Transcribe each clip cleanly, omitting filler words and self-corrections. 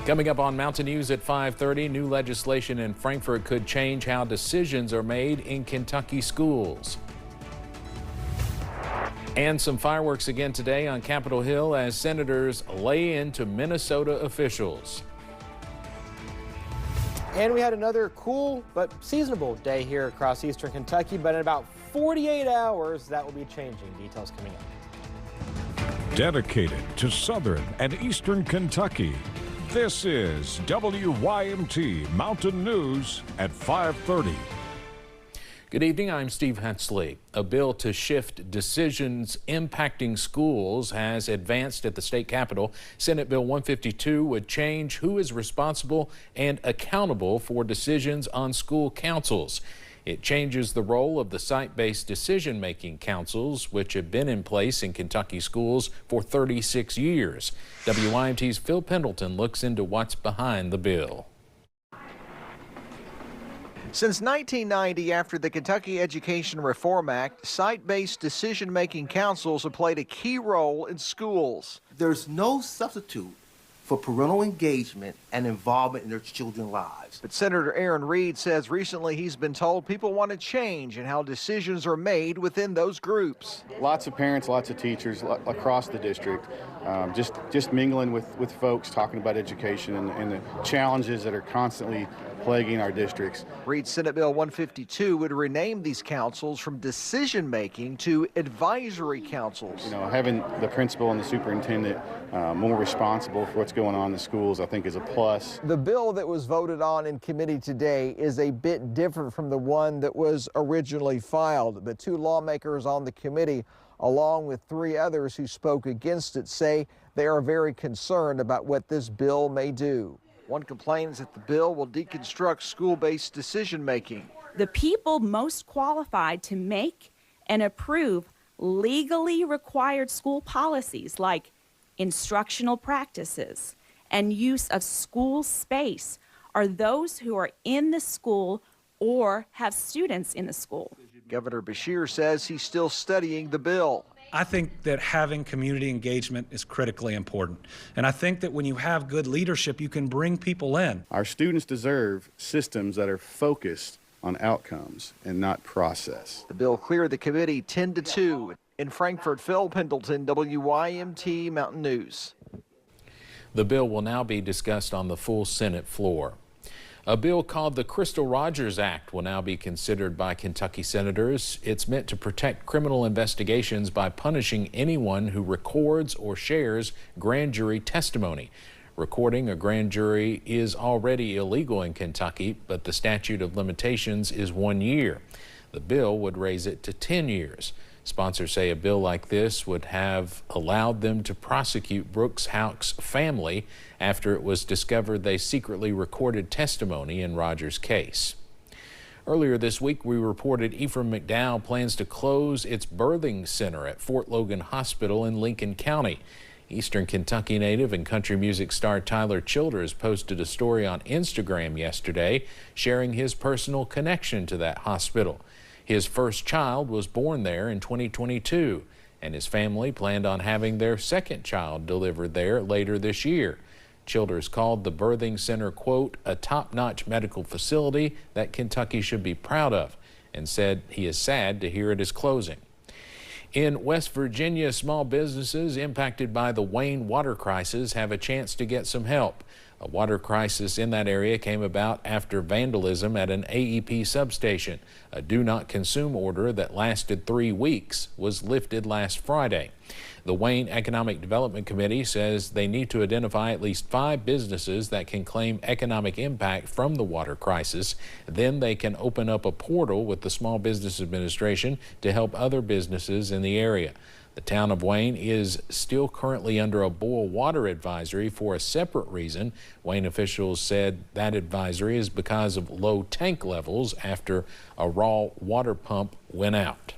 Coming up on Mountain News at 5:30, new legislation in Frankfort could change how decisions are made in Kentucky schools. And some fireworks again today on Capitol Hill as senators lay into Minnesota officials. And we had another cool but seasonable day here across eastern Kentucky, but in about 48 hours that will be changing. Details coming up. Dedicated to southern and eastern Kentucky, this is WYMT Mountain News at 5:30. Good evening, I'm Steve Hensley. A bill to shift decisions impacting schools has advanced at the state capitol. Senate Bill 152 would change who is responsible and accountable for decisions on school councils. It changes the role of the site-based decision-making councils, which have been in place in Kentucky schools for 36 years. WYMT's Phil Pendleton looks into what's behind the bill. Since 1990, after the Kentucky Education Reform Act, site-based decision-making councils have played a key role in schools. There's no substitute for parental engagement and involvement in their children's lives. But Senator Aaron Reed says recently he's been told people want to change in how decisions are made within those groups. Lots of parents, lots of teachers across the district, just mingling with folks, talking about education and the challenges that are constantly plaguing our districts. Reed's Senate Bill 152 would rename these councils from decision-making to advisory councils. You know, having the principal and the superintendent more responsible for what's going on in the schools, I think is a plus. The bill that was voted on in committee today is a bit different from the one that was originally filed. The two lawmakers on the committee, along with three others who spoke against it, say they are very concerned about what this bill may do. One complains that the bill will deconstruct school-based decision-making. The people most qualified to make and approve legally required school policies like instructional practices and use of school space are those who are in the school or have students in the school. Governor Beshear says he's still studying the bill. I think that having community engagement is critically important. And I think that when you have good leadership, you can bring people in. Our students deserve systems that are focused on outcomes and not process. The bill cleared the committee 10-2. In Frankfort, Phil Pendleton, WYMT Mountain News. The bill will now be discussed on the full Senate floor. A bill called the Crystal Rogers Act will now be considered by Kentucky senators. It's meant to protect criminal investigations by punishing anyone who records or shares grand jury testimony. Recording a grand jury is already illegal in Kentucky, but the statute of limitations is 1 year. The bill would raise it to 10 years. Sponsors say a bill like this would have allowed them to prosecute Brooks Houck's family after it was discovered they secretly recorded testimony in Rogers' case. Earlier this week, we reported Ephraim McDowell plans to close its birthing center at Fort Logan Hospital in Lincoln County. Eastern Kentucky native and country music star Tyler Childers posted a story on Instagram yesterday sharing his personal connection to that hospital. His first child was born there in 2022, and his family planned on having their second child delivered there later this year. Childers called the birthing center, quote, a top-notch medical facility that Kentucky should be proud of, and said he is sad to hear it is closing. In West Virginia, small businesses impacted by the Wayne water crisis have a chance to get some help. A water crisis in that area came about after vandalism at an AEP substation. A do not consume order that lasted 3 weeks was lifted last Friday. The Wayne Economic Development Committee says they need to identify at least 5 businesses that can claim economic impact from the water crisis. Then they can open up a portal with the Small Business Administration to help other businesses in the area. The town of Wayne is still currently under a boil water advisory for a separate reason. Wayne officials said that advisory is because of low tank levels after a raw water pump went out.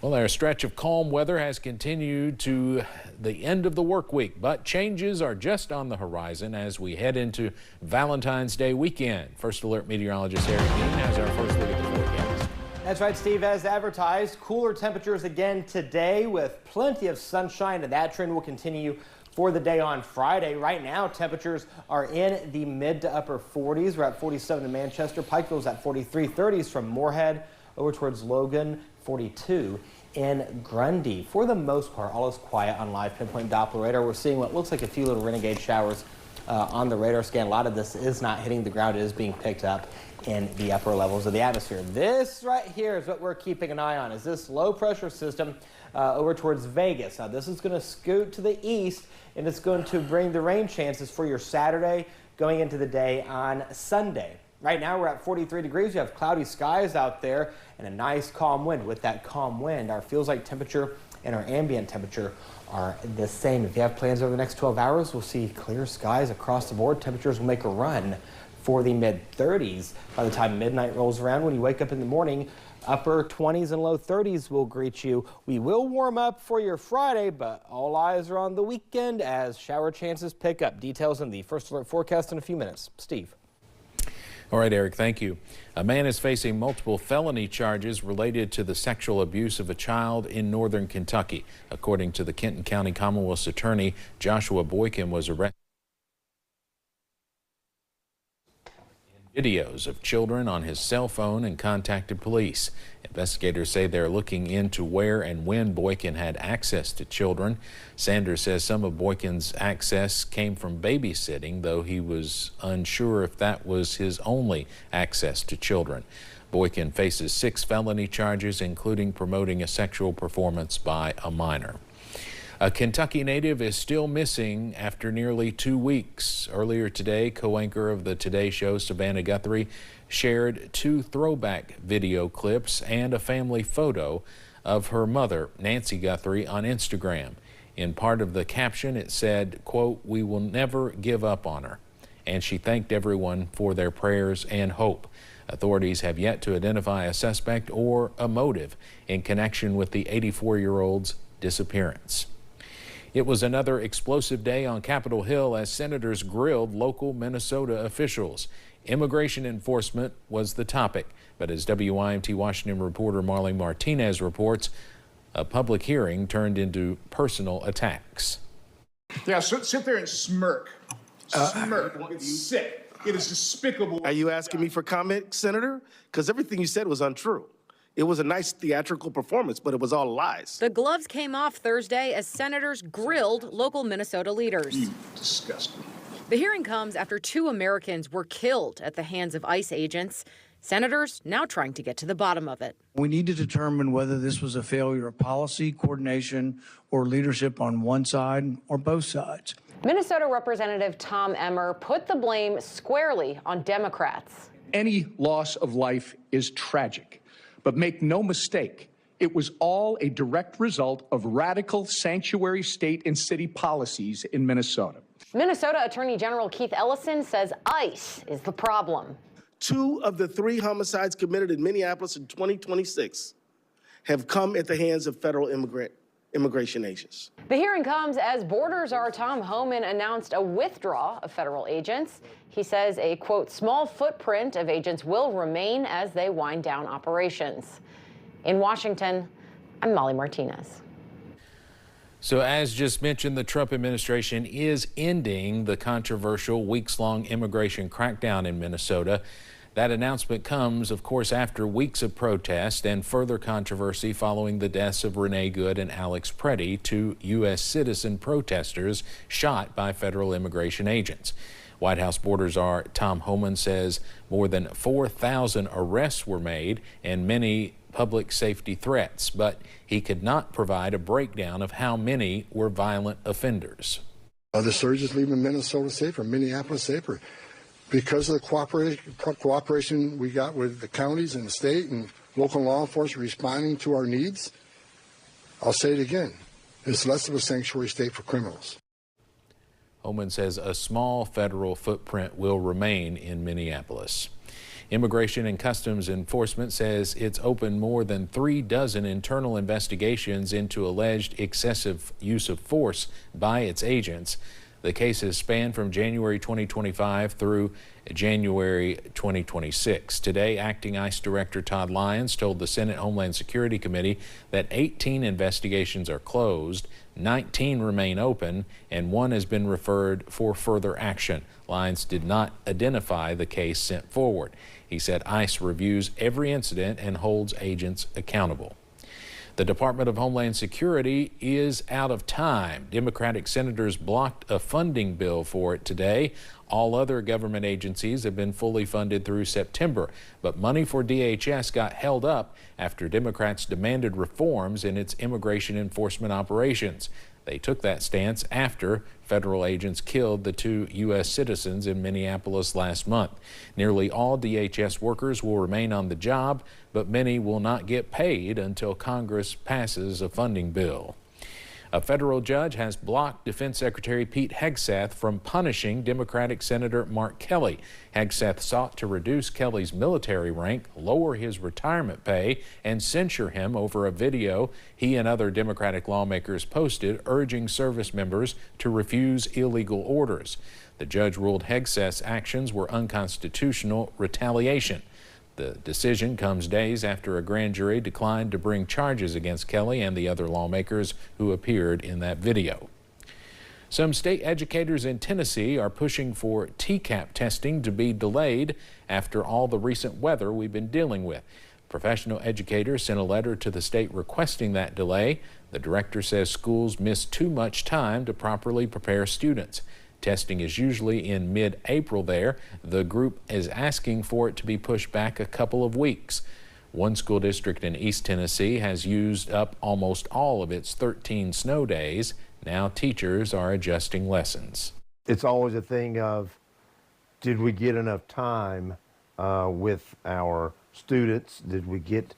Well, our stretch of calm weather has continued to the end of the work week, but changes are just on the horizon as we head into Valentine's Day weekend. First Alert meteorologist Eric Dean has our first look at the forecast. That's right, Steve. As advertised, cooler temperatures again today with plenty of sunshine, and that trend will continue for the day on Friday. Right now, temperatures are in the mid to upper 40s. We're at 47 in Manchester. Pikeville's at 43. 30s from Moorhead over towards Logan, 42 in Grundy. For the most part, all is quiet on live pinpoint Doppler radar. We're seeing what looks like a few little renegade showers on the radar scan. A lot of this is not hitting the ground. It is being picked up in the upper levels of the atmosphere. This right here is what we're keeping an eye on, is this low pressure system over towards Vegas. Now this is going to scoot to the east, and it's going to bring the rain chances for your Saturday going into the day on Sunday. Right now we're at 43 degrees. You have cloudy skies out there and a nice calm wind. With that calm wind, our feels like temperature and our ambient temperature are the same. If you have plans over the next 12 hours, we'll see clear skies across the board. Temperatures will make a run for the mid-30s by the time midnight rolls around. When you wake up in the morning, upper 20s and low 30s will greet you. We will warm up for your Friday, but all eyes are on the weekend as shower chances pick up. Details in the First Alert forecast in a few minutes. Steve. All right, Eric, thank you. A man is facing multiple felony charges related to the sexual abuse of a child in northern Kentucky. According to the Kenton County Commonwealth's attorney, Joshua Boykin was arrested. Videos of children on his cell phone and contacted police. Investigators say they're looking into where and when Boykin had access to children. Sanders says some of Boykin's access came from babysitting, though he was unsure if that was his only access to children. Boykin faces 6 felony charges, including promoting a sexual performance by a minor. A Kentucky native is still missing after nearly 2 weeks. Earlier today, co-anchor of the Today Show, Savannah Guthrie, shared 2 throwback video clips and a family photo of her mother, Nancy Guthrie, on Instagram. In part of the caption, it said, quote, "We will never give up on her." And she thanked everyone for their prayers and hope. Authorities have yet to identify a suspect or a motive in connection with the 84-year-old's disappearance. It was another explosive day on Capitol Hill as senators grilled local Minnesota officials. Immigration enforcement was the topic, but as WYMT Washington reporter Marlene Martinez reports, a public hearing turned into personal attacks. Yeah, sit there and smirk. Smirk. It's sick. It is despicable. Are you asking me for comment, Senator? Because everything you said was untrue. It was a nice theatrical performance, but it was all lies. The gloves came off Thursday as senators grilled local Minnesota leaders. Disgusting. The hearing comes after 2 Americans were killed at the hands of ICE agents. Senators now trying to get to the bottom of it. We need to determine whether this was a failure of policy, coordination, or leadership on one side or both sides. Minnesota Representative Tom Emmer put the blame squarely on Democrats. Any loss of life is tragic. But make no mistake, it was all a direct result of radical sanctuary state and city policies in Minnesota. Minnesota Attorney General Keith Ellison says ICE is the problem. 2 of the 3 homicides committed in Minneapolis in 2026 have come at the hands of federal immigration agents. The hearing comes as Border Czar Tom Homan announced a withdrawal of federal agents. He says a, quote, small footprint of agents will remain as they wind down operations. In Washington, I'm Molly Martinez. So as just mentioned, the Trump administration is ending the controversial weeks-long immigration crackdown in Minnesota. That announcement comes, of course, after weeks of protest and further controversy following the deaths of Renee Good and Alex Preddy, 2 U.S. citizen protesters shot by federal immigration agents. White House Border Czar Tom Homan says more than 4,000 arrests were made and many public safety threats, but he could not provide a breakdown of how many were violent offenders. The surge is leaving Minnesota safer, Minneapolis safer, because of the cooperation we got with the counties and the state and local law enforcement responding to our needs. I'll say it again, it's less of a sanctuary state for criminals. Homan says a small federal footprint will remain in Minneapolis. Immigration and Customs Enforcement says it's opened more than 36 internal investigations into alleged excessive use of force by its agents. The case has spanned from January 2025 through January 2026. Today, Acting ICE Director Todd Lyons told the Senate Homeland Security Committee that 18 investigations are closed, 19 remain open, and 1 has been referred for further action. Lyons did not identify the case sent forward. He said ICE reviews every incident and holds agents accountable. The Department of Homeland Security is out of time. Democratic senators blocked a funding bill for it today. All other government agencies have been fully funded through September, but money for DHS got held up after Democrats demanded reforms in its immigration enforcement operations. They took that stance after federal agents killed the 2 U.S. citizens in Minneapolis last month. Nearly all DHS workers will remain on the job, but many will not get paid until Congress passes a funding bill. A federal judge has blocked Defense Secretary Pete Hegseth from punishing Democratic Senator Mark Kelly. Hegseth sought to reduce Kelly's military rank, lower his retirement pay, and censure him over a video he and other Democratic lawmakers posted urging service members to refuse illegal orders. The judge ruled Hegseth's actions were unconstitutional retaliation. The decision comes days after a grand jury declined to bring charges against Kelly and the other lawmakers who appeared in that video. Some state educators in Tennessee are pushing for TCAP testing to be delayed after all the recent weather we've been dealing with. Professional educators sent a letter to the state requesting that delay. The director says schools miss too much time to properly prepare students. Testing is usually in mid-April there. The group is asking for it to be pushed back a couple of weeks. One school district in East Tennessee has used up almost all of its 13 snow days. Now teachers are adjusting lessons. It's always a thing of, did we get enough time with our students? Did we get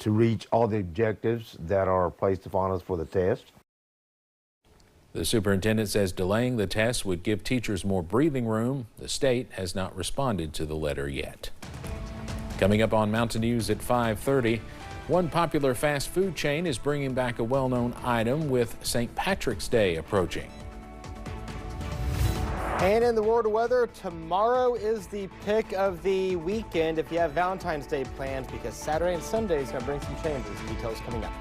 to reach all the objectives that are placed upon us for the test? The superintendent says delaying the test would give teachers more breathing room. The state has not responded to the letter yet. Coming up on Mountain News at 5:30, one popular fast food chain is bringing back a well-known item with St. Patrick's Day approaching. And in the world of weather, tomorrow is the pick of the weekend if you have Valentine's Day plans, because Saturday and Sunday is going to bring some changes. Details coming up.